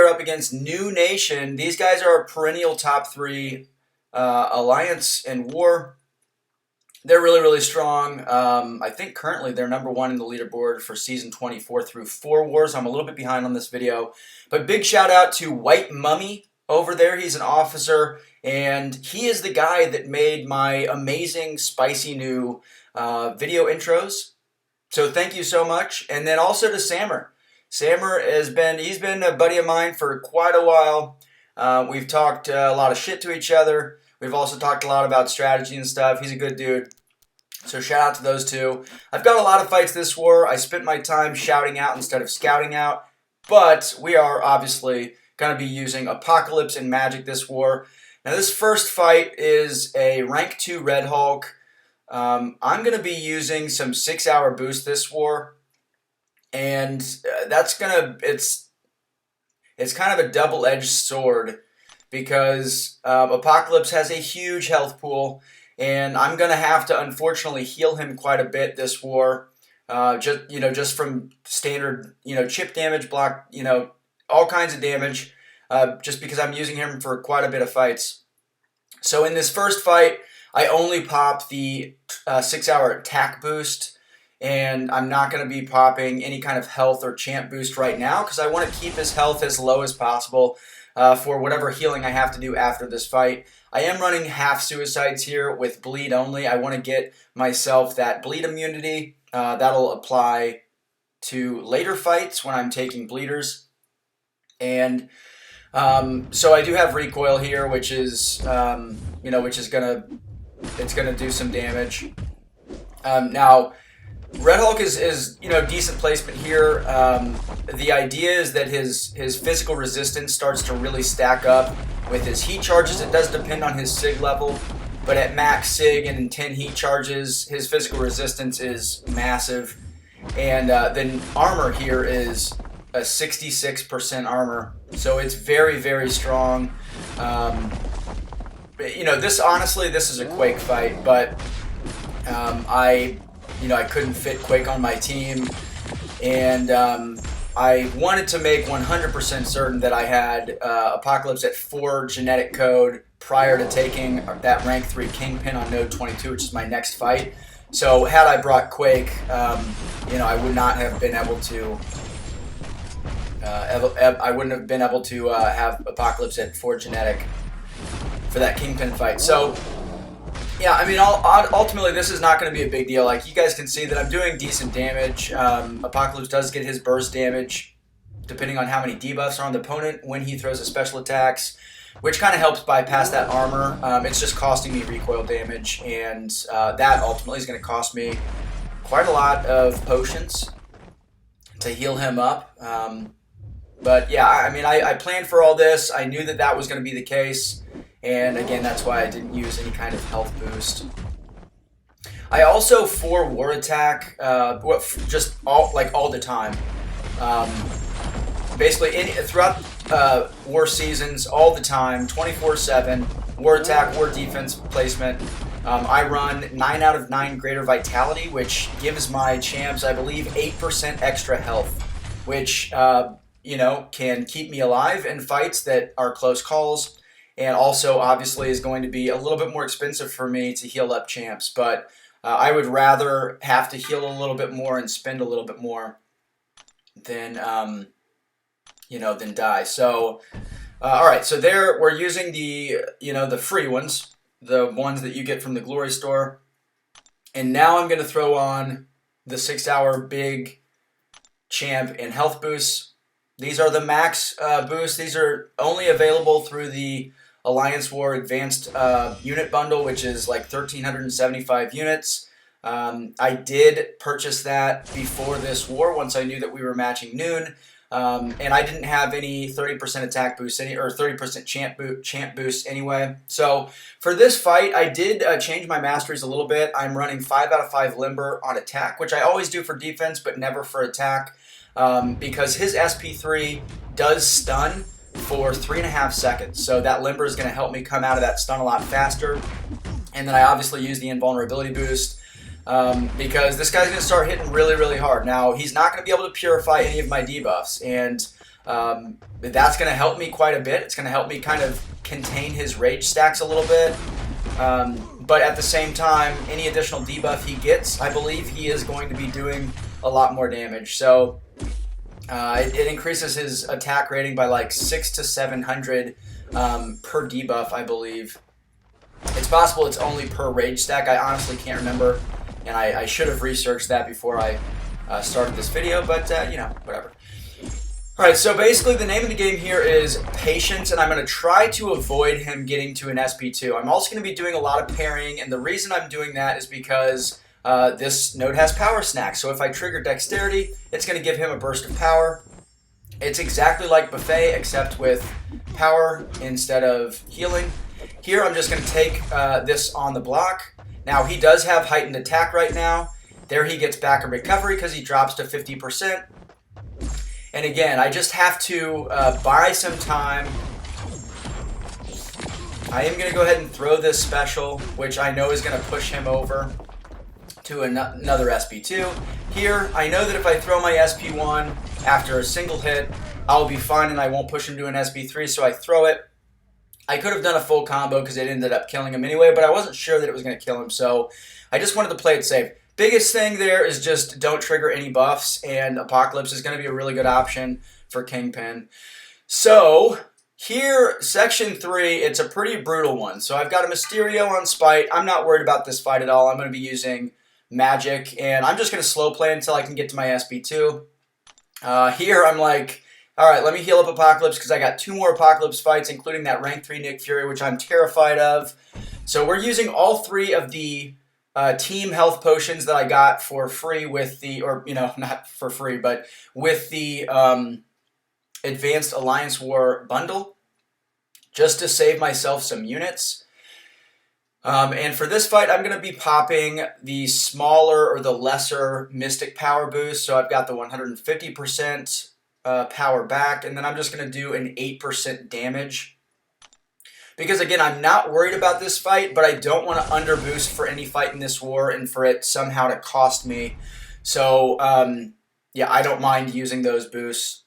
up against NEWN. These guys are a perennial top 3 alliance in war. They're really, really strong. I think currently they're #1 in the leaderboard for Season 24 through 4 wars. I'm a little bit behind on this video. But big shout out to White Mummy over there. He's an officer, and he is the guy that made my amazing spicy new video intros. So thank you so much. And then also to Sammer. Sammer he's been a buddy of mine for quite a while. We've talked a lot of shit to each other. We've also talked a lot about strategy and stuff. He's a good dude. So shout out to those two. I've got a lot of fights this war. I spent my time shouting out instead of scouting out. But we are obviously going to be using Apocalypse and Magik this war. Now this first fight is a rank 2 Red Hulk. I'm going to be using some 6-hour boost this war. And it's kind of a double-edged sword, because Apocalypse has a huge health pool, and I'm going to have to unfortunately heal him quite a bit this war. Just from standard, chip damage, block, all kinds of damage, just because I'm using him for quite a bit of fights. So in this first fight, I only pop the 6-hour attack boost, and I'm not going to be popping any kind of health or champ boost right now, because I want to keep his health as low as possible for whatever healing I have to do after this fight. I am running half suicides here with bleed only. I want to get myself that bleed immunity. That'll apply to later fights when I'm taking bleeders. And so I do have recoil here, which is gonna do some damage. Now Red Hulk is decent placement here. The idea is that his physical resistance starts to really stack up with his heat charges. It does depend on his SIG level, but at max SIG and in 10 heat charges, his physical resistance is massive. And then armor here is a 66% armor, so it's very, very strong. This is a Quake fight, but I couldn't fit Quake on my team, and I wanted to make 100% certain that I had Apocalypse at 4 genetic code prior to taking that rank 3 Kingpin on node 22, which is my next fight. So had I brought Quake, I would not have been able to. I wouldn't have been able to have Apocalypse at 4 genetic for that Kingpin fight. So. Yeah, I mean, ultimately, this is not going to be a big deal. Like, you guys can see that I'm doing decent damage. Apocalypse does get his burst damage, depending on how many debuffs are on the opponent when he throws his special attacks, which kind of helps bypass that armor. It's just costing me recoil damage, and that ultimately is going to cost me quite a lot of potions to heal him up. But yeah, I mean, I planned for all this. I knew that was going to be the case. And again, that's why I didn't use any kind of health boost. I also, for war attack, just all the time. Basically, throughout war seasons, all the time, 24/7, war attack, war defense placement. I run 9 out of 9 greater vitality, which gives my champs, I believe, 8% extra health, which can keep me alive in fights that are close calls. And also, obviously, is going to be a little bit more expensive for me to heal up champs. But I would rather have to heal a little bit more and spend a little bit more than die. So, all right. So there, we're using the free ones, the ones that you get from the Glory Store. And now I'm going to throw on the 6-hour big champ and health boosts. These are the max boosts. These are only available through the Alliance War Advanced Unit Bundle, which is like 1,375 units. I did purchase that before this war, once I knew that we were matching NEWN, and I didn't have any 30% attack boost, or 30% champ boost anyway. So for this fight, I did change my masteries a little bit. I'm running 5 out of 5 limber on attack, which I always do for defense, but never for attack, because his SP3 does stun for 3.5 seconds. So that limber is going to help me come out of that stun a lot faster. And then I obviously use the invulnerability boost because this guy's going to start hitting really, really hard. Now, he's not going to be able to purify any of my debuffs. And That's going to help me quite a bit. It's going to help me kind of contain his rage stacks a little bit. But at the same time, any additional debuff he gets, I believe he is going to be doing a lot more damage. So it increases his attack rating by like 600 to 700 per debuff, I believe. It's possible it's only per rage stack. I honestly can't remember, and I should have researched that before I started this video, but you know, whatever. Alright, so basically the name of the game here is Patience, and I'm going to try to avoid him getting to an SP2. I'm also going to be doing a lot of parrying, and the reason I'm doing that is because this node has power snacks. So if I trigger Dexterity, it's going to give him a burst of power. It's exactly like Buffet, except with power instead of healing. Here I'm just going to take this on the block. Now he does have heightened attack right now. There he gets back a recovery because he drops to 50%. And again, I just have to buy some time. I am going to go ahead and throw this special, which I know is going to push him over to another SP2. Here, I know that if I throw my SP1 after a single hit, I'll be fine and I won't push him to an SP3, so I throw it. I could have done a full combo because it ended up killing him anyway, but I wasn't sure that it was going to kill him, so I just wanted to play it safe. Biggest thing there is just don't trigger any buffs, and Apocalypse is going to be a really good option for Kingpin. So, here, Section 3, it's a pretty brutal one. So I've got a Mysterio on Spite. I'm not worried about this fight at all. I'm going to be using Magik, and I'm just going to slow play until I can get to my SP2. Here, I'm like, alright, let me heal up Apocalypse because I got 2 more Apocalypse fights, including that rank 3 Nick Fury, which I'm terrified of. So we're using all 3 of the team health potions that I got for free with the, or, you know, not for free, but with the Advanced Alliance War bundle, just to save myself some units. And for this fight, I'm going to be popping the smaller or the lesser Mystic Power boost. So I've got the 150% power back, and then I'm just going to do an 8% damage. Because, again, I'm not worried about this fight, but I don't want to underboost for any fight in this war and for it somehow to cost me. So, yeah, I don't mind using those boosts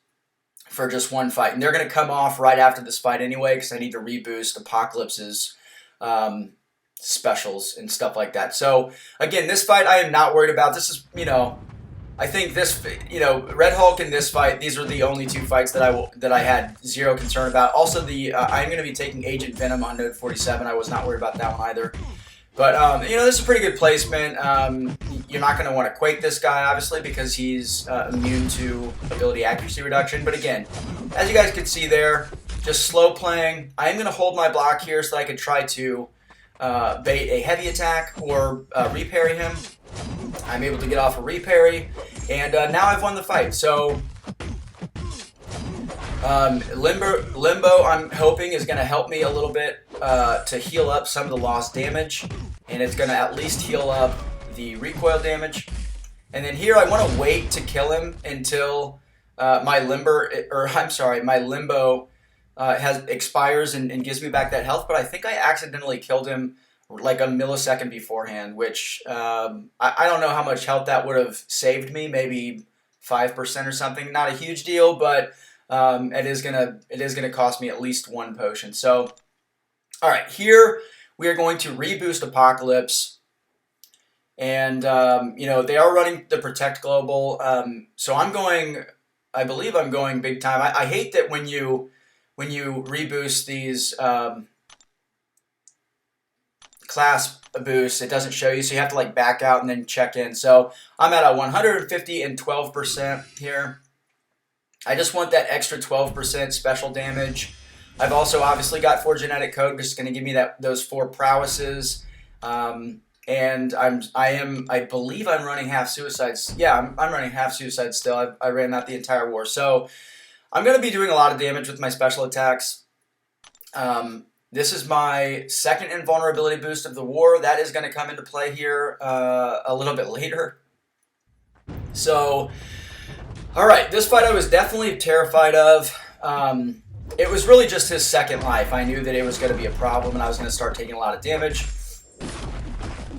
for just one fight. And they're going to come off right after this fight anyway because I need to reboost Apocalypse's specials and stuff like that. So, again, this fight I am not worried about. This is, you know, I think this, you know, Red Hulk and this fight, these are the only 2 fights that I had zero concern about. Also, I'm going to be taking Agent Venom on Node 47. I was not worried about that one either. But, you know, this is a pretty good placement. You're not going to want to Quake this guy, obviously, because he's immune to ability accuracy reduction. But again, as you guys can see there, just slow playing. I am going to hold my block here so that I can try to bait a heavy attack or reparry him. I'm able to get off a reparry, and now I've won the fight. So, Limbo, I'm hoping, is going to help me a little bit to heal up some of the lost damage, and it's going to at least heal up the recoil damage. And then here, I want to wait to kill him until my Limbo expires and gives me back that health. But I think I accidentally killed him like a millisecond beforehand, which I don't know how much health that would have saved me, maybe 5% or something. Not a huge deal, but it is gonna cost me at least 1 potion. So, all right, here we are going to reboost Apocalypse, and you know, they are running the Protect Global, so I believe I'm going big time. I hate that when you reboost these class boost, it doesn't show you, so you have to like back out and then check in. So I'm at a 150 and 12% here. I just want that extra 12% special damage. I've also obviously got 4 genetic code, which is going to give me those 4 prowesses. And I believe I'm running half suicides. Yeah, I'm running half suicides still. I ran that the entire war. So I'm going to be doing a lot of damage with my special attacks. This is my 2nd invulnerability boost of the war. That is going to come into play here a little bit later. So, alright, this fight I was definitely terrified of. It was really just his 2nd life. I knew that it was going to be a problem and I was going to start taking a lot of damage.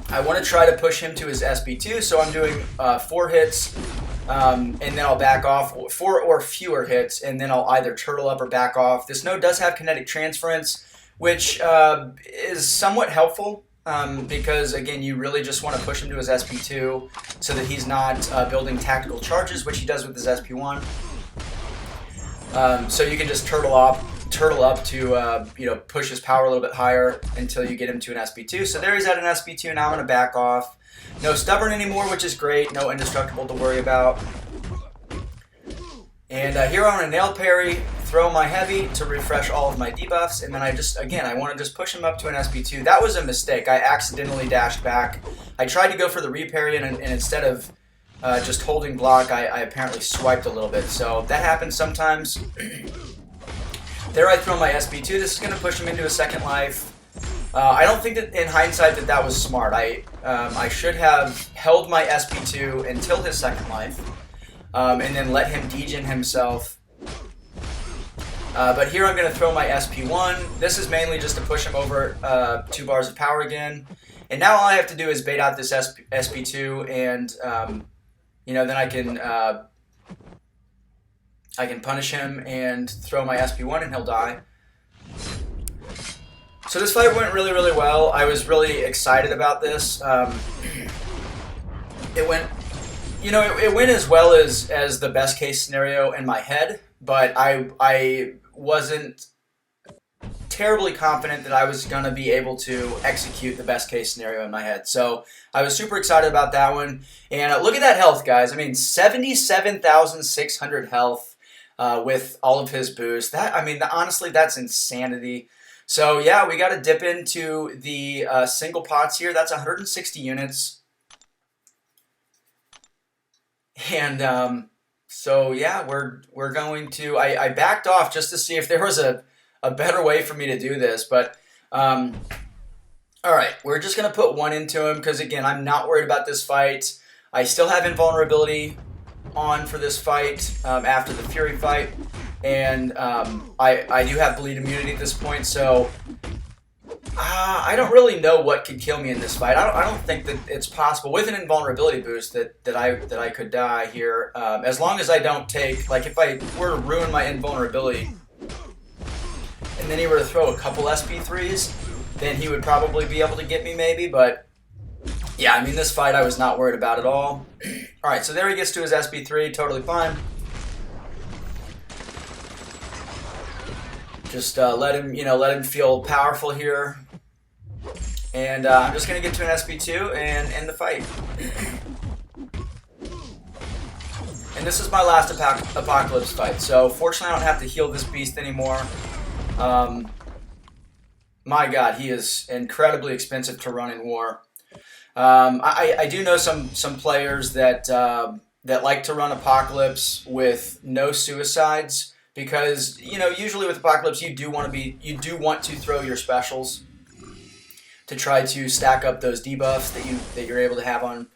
I want to try to push him to his SP2, so I'm doing 4 hits and then I'll back off 4 or fewer hits, and then I'll either turtle up or back off. This node does have kinetic transference, which is somewhat helpful because, again, you really just want to push him to his SP2 so that he's not building tactical charges, which he does with his SP1. So you can just turtle up to push his power a little bit higher until you get him to an SP2. So there he's at an SP2. Now I'm going to back off. No stubborn anymore, which is great. No indestructible to worry about. And here on a nail parry, throw my heavy to refresh all of my debuffs, and then I want to just push him up to an SP2. That was a mistake. I accidentally dashed back. I tried to go for the reparry, and instead of just holding block, I apparently swiped a little bit. So that happens sometimes. There I throw my SP2. This is going to push him into a second life. I don't think that in hindsight that was smart. I should have held my SP2 until his second life, and then let him degen himself. But here I'm going to throw my SP1. This is mainly just to push him over 2 bars of power again. And now all I have to do is bait out this SP2, and then I can punish him and throw my SP1 and he'll die. So this fight went really, really well. I was really excited about this. It went as well as the best case scenario in my head, but I wasn't terribly confident that I was going to be able to execute the best case scenario in my head. So I was super excited about that one. And look at that health, guys. I mean, 77,600 health with all of his boosts. Honestly, that's insanity. So yeah, we got to dip into the single pots here. That's 160 units. And so yeah, we're going to. I backed off just to see if there was a better way for me to do this, but all right, we're just gonna put 1 into him because, again, I'm not worried about this fight. I still have invulnerability on for this fight after the Fury fight, and I do have bleed immunity at this point, so I don't really know what could kill me in this fight. I don't think that it's possible with an invulnerability boost that I could die here, as long as I don't take, like, if I were to ruin my invulnerability and then he were to throw a couple SP3s, then he would probably be able to get me maybe, but yeah, I mean, this fight I was not worried about at all. Alright, so there he gets to his SP3, totally fine. Just let him feel powerful here. And I'm just going to get to an SP2 and end the fight. And this is my last Apocalypse fight, so fortunately I don't have to heal this beast anymore. My god, he is incredibly expensive to run in war. I do know some players that like to run Apocalypse with no suicides, because usually with Apocalypse you do want to throw your specials to try to stack up those debuffs that you're able to have on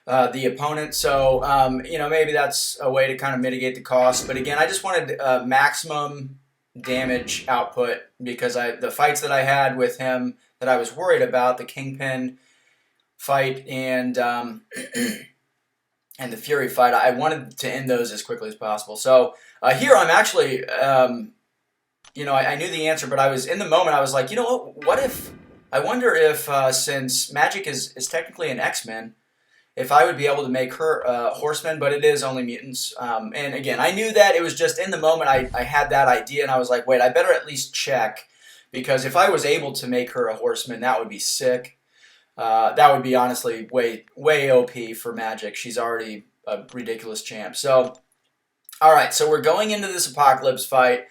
the opponent. So maybe that's a way to kind of mitigate the cost. But again, I just wanted maximum damage output, because the fights that I had with him that I was worried about, the Kingpin fight and the Fury fight, I wanted to end those as quickly as possible. So here I'm actually, I knew the answer, but I was in the moment. I was like, what if? I wonder if since Magik is technically an X-Men, if I would be able to make her horseman, but it is only mutants. And again, I knew that. It was just in the moment I had that idea, and I was like, wait, I better at least check, because if I was able to make her a horseman, that would be sick. That would be honestly way OP for Magik. She's already a ridiculous champ. So, all right, so we're going into this Apocalypse fight.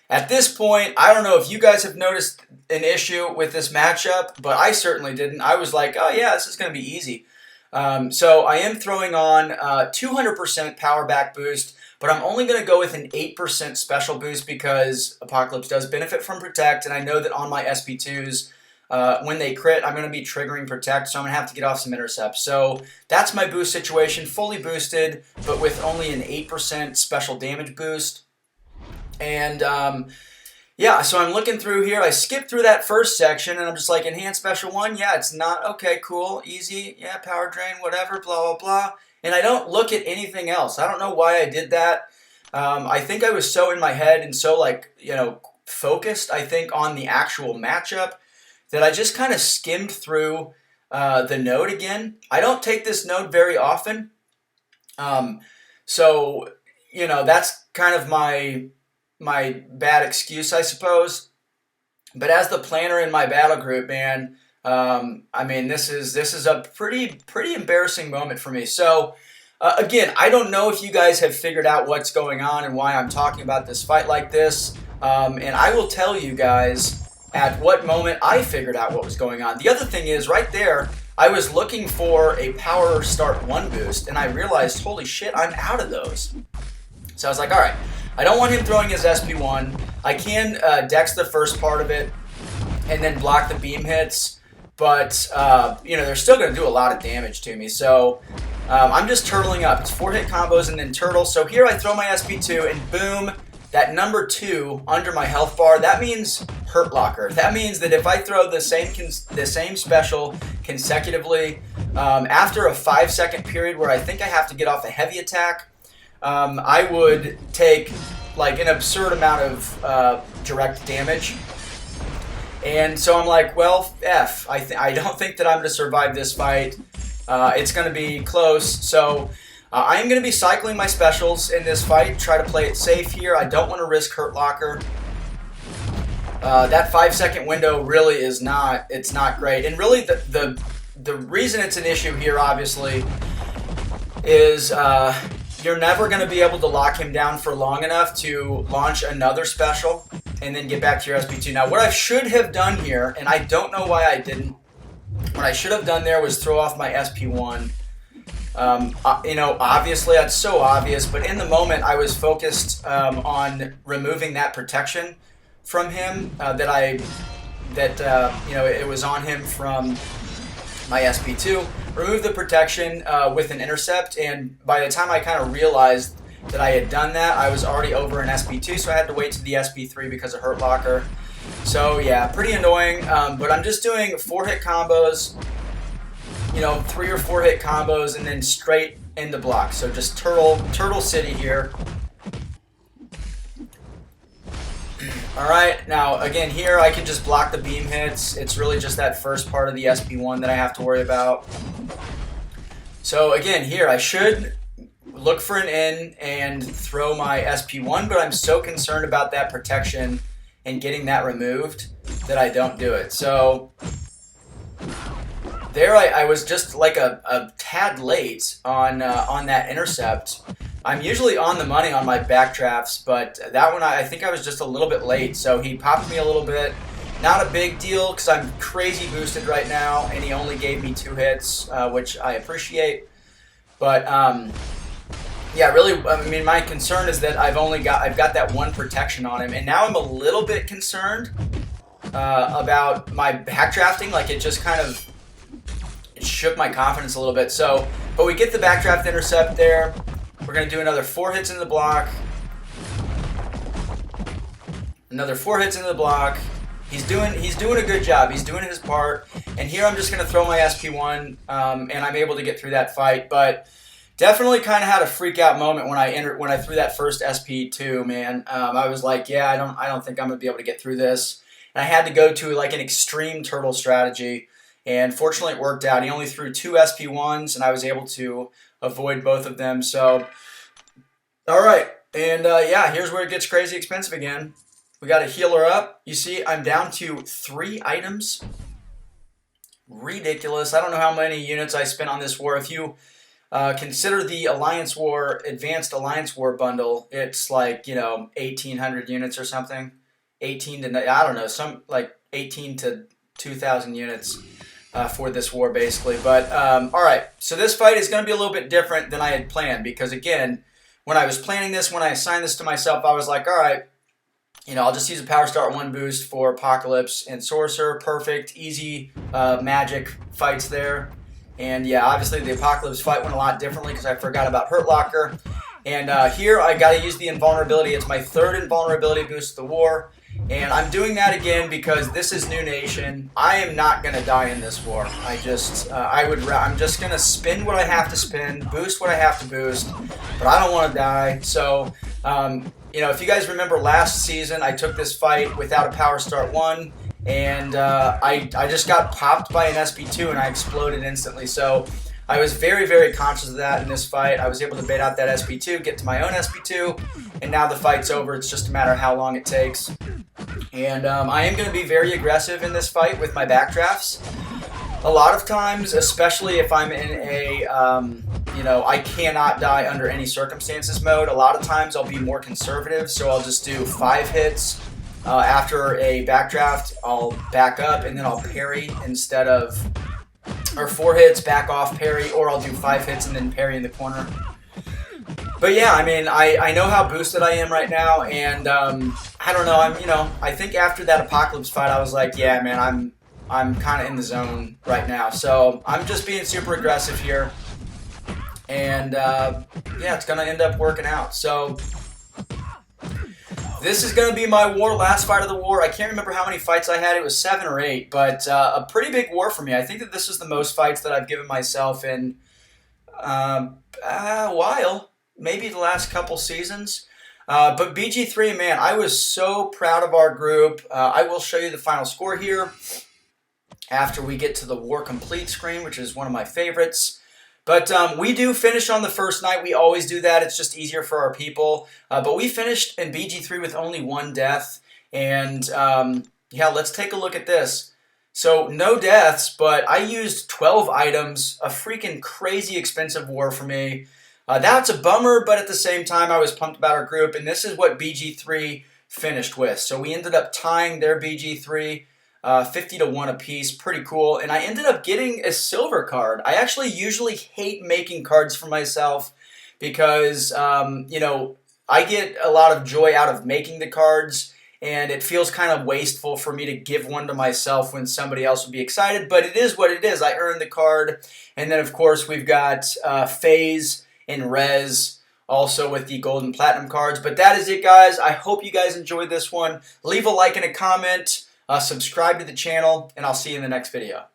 At this point, I don't know if you guys have noticed an issue with this matchup, but I certainly didn't. I was like, oh yeah, this is going to be easy. So I am throwing on 200% power back boost, but I'm only going to go with an 8% special boost because Apocalypse does benefit from Protect, and I know that on my SP2s, when they crit, I'm going to be triggering Protect, so I'm going to have to get off some intercepts. So that's my boost situation, fully boosted, but with only an 8% special damage boost. And yeah, so I'm looking through here. I skipped through that first section, and I'm just like, Enhanced Special 1, yeah, it's not, okay, cool, easy, yeah, Power Drain, whatever, blah, blah, blah. and I don't look at anything else. I don't know why I did that. I think I was so in my head and so, like, focused, I think, on the actual matchup that I just kind of skimmed through the node again. I don't take this node very often. So, that's kind of my bad excuse, I suppose. But as the planner in my battle group, man, I mean, this is a pretty embarrassing moment for me. So, again, I don't know if you guys have figured out what's going on and why I'm talking about this fight like this. And I will tell you guys at what moment I figured out what was going on. The other thing is, right there, I was looking for a power start 1 boost, and I realized, holy shit, I'm out of those. So I was like, all right, I don't want him throwing his SP1. I can dex the first part of it and then block the beam hits, but they're still going to do a lot of damage to me. So I'm just turtling up. It's 4-hit combos and then turtle. So here I throw my SP2 and boom, that number 2 under my health bar, that means Hurt Locker. That means that if I throw the same special consecutively, after a 5-second period where I think I have to get off a heavy attack, I would take like an absurd amount of direct damage. And so I'm like, well, F. I don't think that I'm going to survive this fight. It's going to be close. So I am going to be cycling my specials in this fight, try to play it safe here. I don't want to risk Hurt Locker. That 5-second window really is not great. And really the reason it's an issue here, obviously, is you're never going to be able to lock him down for long enough to launch another special and then get back to your SP2. Now, what I should have done here, and I don't know why I didn't, what I should have done there was throw off my SP1. Obviously that's so obvious, but in the moment I was focused on removing that protection from him it was on him from my SP2. Remove the protection with an intercept, and by the time I kind of realized that I had done that, I was already over an SP2, so I had to wait to the SP3 because of Hurt Locker. So yeah, pretty annoying, but I'm just doing 4-hit combos, 3 or 4-hit combos, and then straight into block. So just Turtle City here. Alright, now again here I can just block the beam hits. It's really just that first part of the SP1 that I have to worry about. So again here I should look for an in and throw my SP1, but I'm so concerned about that protection and getting that removed that I don't do it. So there I was just like a tad late on that intercept. I'm usually on the money on my backdrafts, but that one I think I was just a little bit late. So he popped me a little bit. Not a big deal because I'm crazy boosted right now, and he only gave me 2 hits, which I appreciate. But yeah, really, I mean, my concern is that I've got that 1 protection on him, and now I'm a little bit concerned about my backdrafting. Like it just kind of shook my confidence a little bit. So, but we get the backdraft intercept there. We're going to do another 4 hits in the block. Another 4 hits into the block. He's doing a good job. He's doing his part. And here I'm just going to throw my SP1, and I'm able to get through that fight. But definitely kind of had a freak out moment when I threw that first SP2, man. I was like, yeah, I don't think I'm going to be able to get through this. And I had to go to like an extreme turtle strategy. And fortunately it worked out. He only threw 2 SP1s, and I was able to avoid both of them. So, all right. And yeah, here's where it gets crazy expensive again. We got to heal her up. You see, I'm down to 3 items. Ridiculous. I don't know how many units I spent on this war. If you consider the Alliance War, Advanced Alliance War bundle, it's like, 1,800 units or something. 18 to, I don't know, some like 18 to 2,000 units. For this war, basically. But, all right, so this fight is going to be a little bit different than I had planned because, again, when I was planning this, when I assigned this to myself, I was like, all right, I'll just use a Power Start 1 boost for Apocalypse and Sorcerer. Perfect, easy magic fights there. And, yeah, obviously the Apocalypse fight went a lot differently because I forgot about Hurt Locker. And here I got to use the Invulnerability. It's my 3rd Invulnerability boost of the war. And I'm doing that again because this is New Nation. I am not going to die in this war. I'm just going to spin what I have to spin, boost what I have to boost, but I don't want to die. So, you know, if you guys remember last season, I took this fight without a Power Start 1, and I just got popped by an SP2 and I exploded instantly. So I was very, very conscious of that in this fight. I was able to bait out that SP2, get to my own SP2, and now the fight's over. It's just a matter of how long it takes. And I am going to be very aggressive in this fight with my backdrafts. A lot of times, especially if I'm in a, you know, I cannot die under any circumstances mode, a lot of times I'll be more conservative, so I'll just do 5 hits. After a backdraft, I'll back up and then I'll parry instead of, or 4 hits, back off, parry, or I'll do 5 hits and then parry in the corner. But yeah, I mean, I know how boosted I am right now, and I don't know. I think after that Apocalypse fight, I was like, yeah, man, I'm kind of in the zone right now. So I'm just being super aggressive here, and yeah, it's gonna end up working out. So this is gonna be my war, last fight of the war. I can't remember how many fights I had. It was 7 or 8, but a pretty big war for me. I think that this is the most fights that I've given myself in a while. Maybe the last couple seasons. But BG3, man, I was so proud of our group. I will show you the final score here after we get to the War Complete screen, which is one of my favorites. But we do finish on the first night. We always do that. It's just easier for our people. But we finished in BG3 with only 1 death. And yeah, let's take a look at this. So no deaths, but I used 12 items, a freaking crazy expensive war for me. That's a bummer, but at the same time, I was pumped about our group, and this is what BG3 finished with. So we ended up tying their BG3, 50-1 apiece, pretty cool. And I ended up getting a silver card. I actually usually hate making cards for myself because, you know, I get a lot of joy out of making the cards, and it feels kind of wasteful for me to give one to myself when somebody else would be excited. But it is what it is. I earned the card, and then, of course, we've got Phase and Rez, also with the gold and platinum cards. But that is it, guys. I hope you guys enjoyed this one. Leave a like and a comment, subscribe to the channel, and I'll see you in the next video.